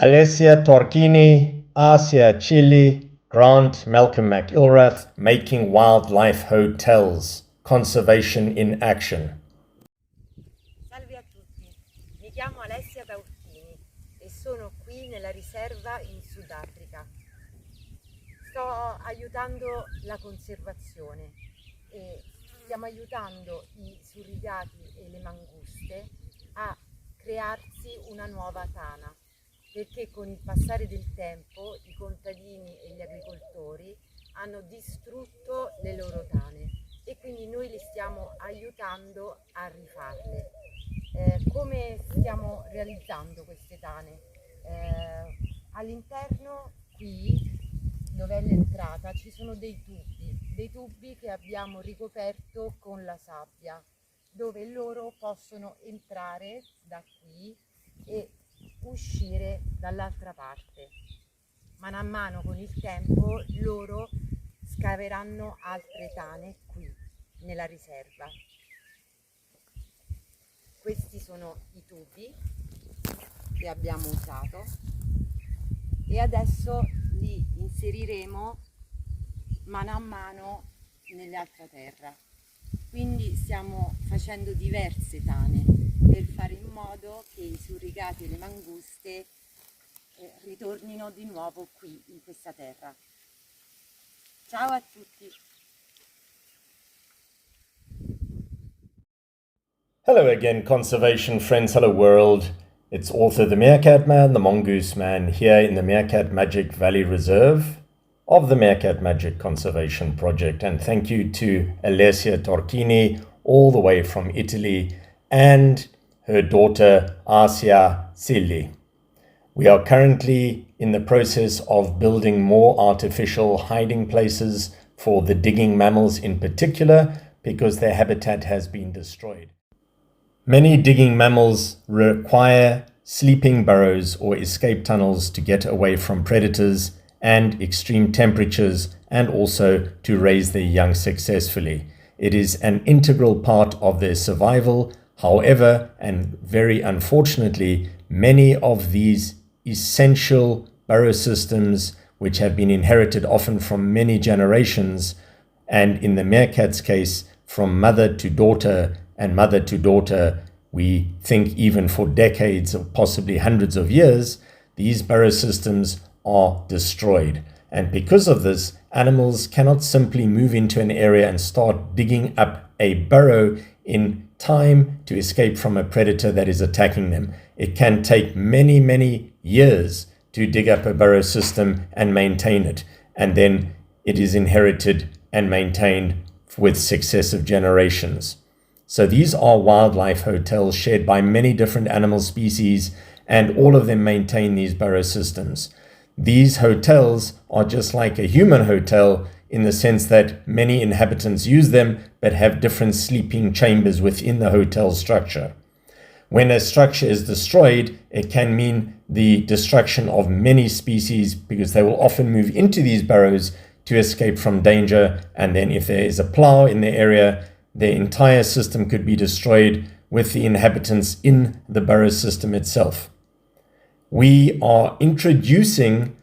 Alessia, Taurchini, Alessia, Cilli, Grant, Malcolm Ilrath, Making Wildlife Hotels, Conservation in Action. Salve a tutti, mi chiamo Alessia Taurchini e sono qui nella riserva in Sudafrica. Sto aiutando la conservazione e stiamo aiutando i suricati e le manguste a crearsi una nuova tana, perché con il passare del tempo i contadini e gli agricoltori hanno distrutto le loro tane e quindi noi li stiamo aiutando a rifarle. Come stiamo realizzando queste tane? All'interno qui, dove è l'entrata, ci sono dei tubi che abbiamo ricoperto con la sabbia, dove loro possono entrare da qui e uscire dall'altra parte. Mano a mano con il tempo loro scaveranno altre tane qui nella riserva. Questi sono i tubi che abbiamo usato e adesso li inseriremo mano a mano nell'altra terra. Quindi stiamo facendo diverse tane per fare in modo che i suricati e le manguste ritornino di nuovo qui in questa terra. Ciao a tutti! Hello again, conservation friends. Hello world. It's author the Meerkatman, the Mongoose man, here in the Meerkat Magic Valley Reserve of the Meerkat Magic Conservation Project. And thank you to Alessia Taurchini, all the way from Italy, and her daughter Alessia, Cilli. We are currently in the process of building more artificial hiding places for the digging mammals in particular, because their habitat has been destroyed. Many digging mammals require sleeping burrows or escape tunnels to get away from predators and extreme temperatures, and also to raise their young successfully. It is an integral part of their survival. However, and very unfortunately, many of these essential burrow systems, which have been inherited often from many generations, and in the meerkat's case, from mother to daughter and mother to daughter, we think even for decades or possibly hundreds of years, these burrow systems are destroyed. And because of this, animals cannot simply move into an area and start digging up a burrow in time to escape from a predator that is attacking them. It can take many, many years to dig up a burrow system and maintain it. And then it is inherited and maintained with successive generations. So these are wildlife hotels shared by many different animal species, and all of them maintain these burrow systems. These hotels are just like a human hotel in the sense that many inhabitants use them but have different sleeping chambers within the hotel structure. When a structure is destroyed, it can mean the destruction of many species, because they will often move into these burrows to escape from danger, and then if there is a plow in the area, the entire system could be destroyed with the inhabitants in the burrow system itself. We are introducing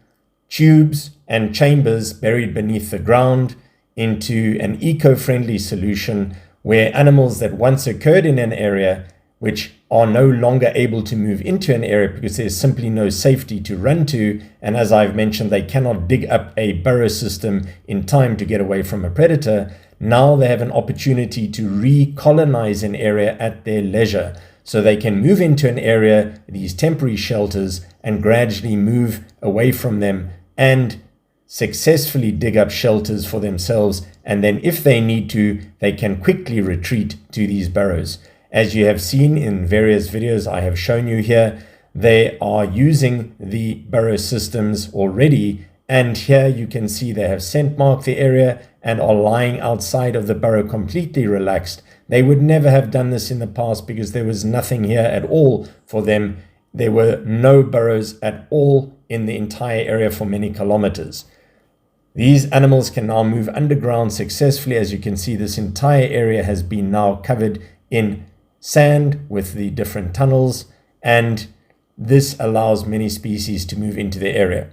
tubes and chambers buried beneath the ground into an eco-friendly solution where animals that once occurred in an area, which are no longer able to move into an area because there's simply no safety to run to, and as I've mentioned, they cannot dig up a burrow system in time to get away from a predator. Now they have an opportunity to recolonize an area at their leisure. So they can move into an area, these temporary shelters, and gradually move away from them and successfully dig up shelters for themselves. And then if they need to, they can quickly retreat to these burrows. As you have seen in various videos I have shown you here, they are using the burrow systems already. And here you can see they have scent marked the area and are lying outside of the burrow completely relaxed. They would never have done this in the past because there was nothing here at all for them. There were no burrows at all in the entire area for many kilometers. These animals can now move underground successfully. As you can see, this entire area has been now covered in sand with the different tunnels, and this allows many species to move into the area.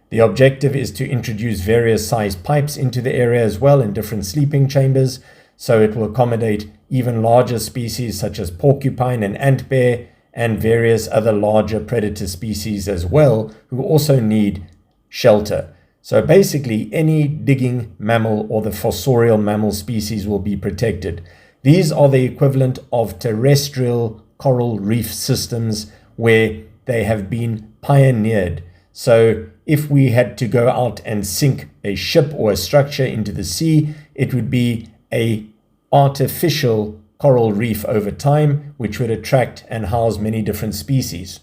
The objective is to introduce various size pipes into the area as well in different sleeping chambers, so it will accommodate even larger species such as porcupine and ant bear and various other larger predator species as well, who also need shelter. So basically any digging mammal or the fossorial mammal species will be protected. These are the equivalent of terrestrial coral reef systems where they have been pioneered. So if we had to go out and sink a ship or a structure into the sea, it would be a artificial coral reef over time, which would attract and house many different species.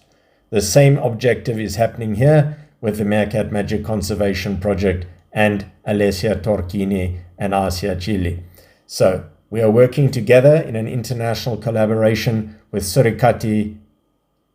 The same objective is happening here with the Meerkat Magic Conservation Project and Alessia, Taurchini and Alessia, Cilli. So we are working together in an international collaboration with Suricati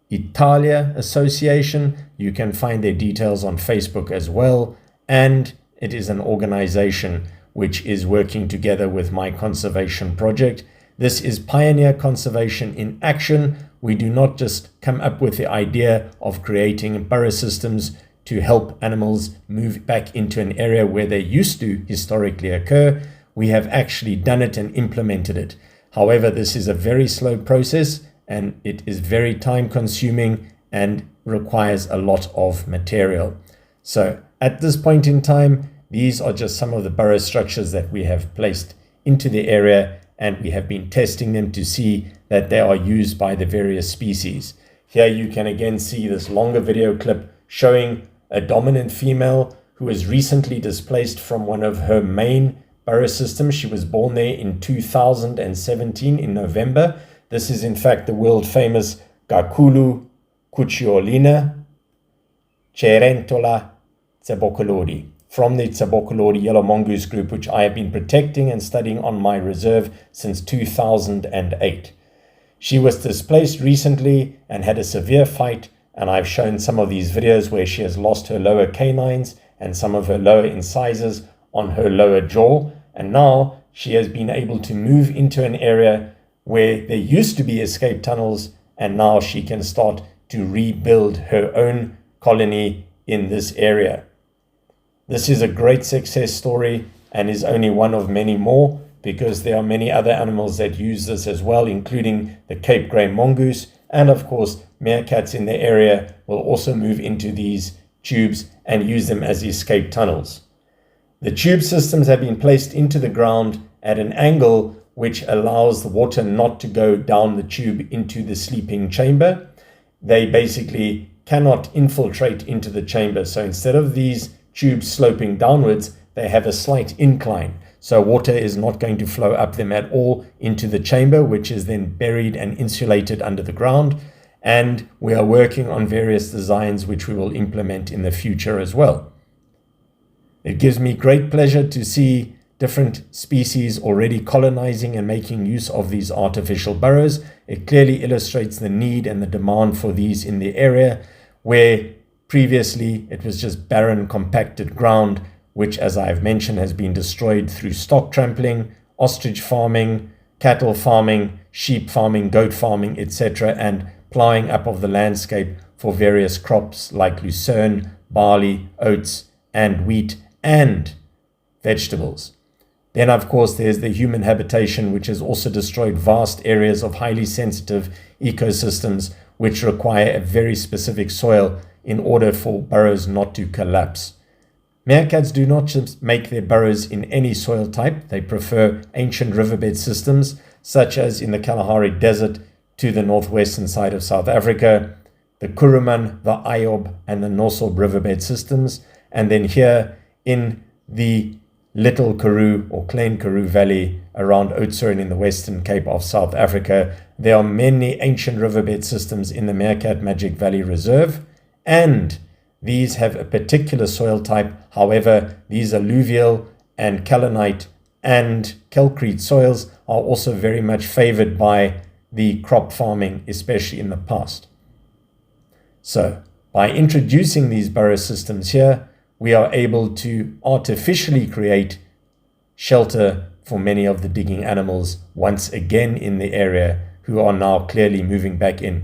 Italia Association. You can find their details on Facebook as well. And it is an organization which is working together with my conservation project. This is pioneer conservation in action. We do not just come up with the idea of creating burrow systems to help animals move back into an area where they used to historically occur. We have actually done it and implemented it. However, this is a very slow process and it is very time consuming and requires a lot of material. So at this point in time, these are just some of the burrow structures that we have placed into the area, and we have been testing them to see that they are used by the various species. Here you can again see this longer video clip showing a dominant female who was recently displaced from one of her main burrow systems. She was born there in 2017 in November. This is in fact the world famous Gakulu Cucciolina Cerentola Tsabokolori from the Tsabokolori yellow mongoose group, which I have been protecting and studying on my reserve since 2008. She was displaced recently and had a severe fight, and I've shown some of these videos where she has lost her lower canines and some of her lower incisors on her lower jaw, and now she has been able to move into an area where there used to be escape tunnels, and now she can start to rebuild her own colony in this area. This is a great success story and is only one of many more, because there are many other animals that use this as well, including the Cape Grey mongoose, and of course meerkats in the area will also move into these tubes and use them as escape tunnels. The tube systems have been placed into the ground at an angle which allows the water not to go down the tube into the sleeping chamber. They basically cannot infiltrate into the chamber. So instead of these tubes sloping downwards, they have a slight incline. So water is not going to flow up them at all into the chamber, which is then buried and insulated under the ground. And we are working on various designs which we will implement in the future as well. It gives me great pleasure to see different species already colonizing and making use of these artificial burrows. It clearly illustrates the need and the demand for these in the area, where previously it was just barren, compacted ground, which, as I've mentioned, has been destroyed through stock trampling, ostrich farming, cattle farming, sheep farming, goat farming, etc., and ploughing up of the landscape for various crops like lucerne, barley, oats, and wheat, and vegetables. Then, of course, there's the human habitation, which has also destroyed vast areas of highly sensitive ecosystems, which require a very specific soil in order for burrows not to collapse. Meerkats do not just make their burrows in any soil type. They prefer ancient riverbed systems, such as in the Kalahari Desert to the northwestern side of South Africa, the Kuruman, the Ayob, and the Nossob riverbed systems, and then here in the Little Karoo or Klein Karoo Valley around Oudtshoorn in the Western Cape of South Africa. There are many ancient riverbed systems in the Meerkat Magic Valley Reserve, and these have a particular soil type. However, these alluvial and kaolinite and calcrete soils are also very much favored by the crop farming, especially in the past. So, by introducing these burrow systems here, we are able to artificially create shelter for many of the digging animals once again in the area, who are now clearly moving back in.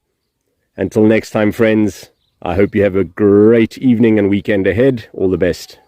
Until next time, friends, I hope you have a great evening and weekend ahead. All the best.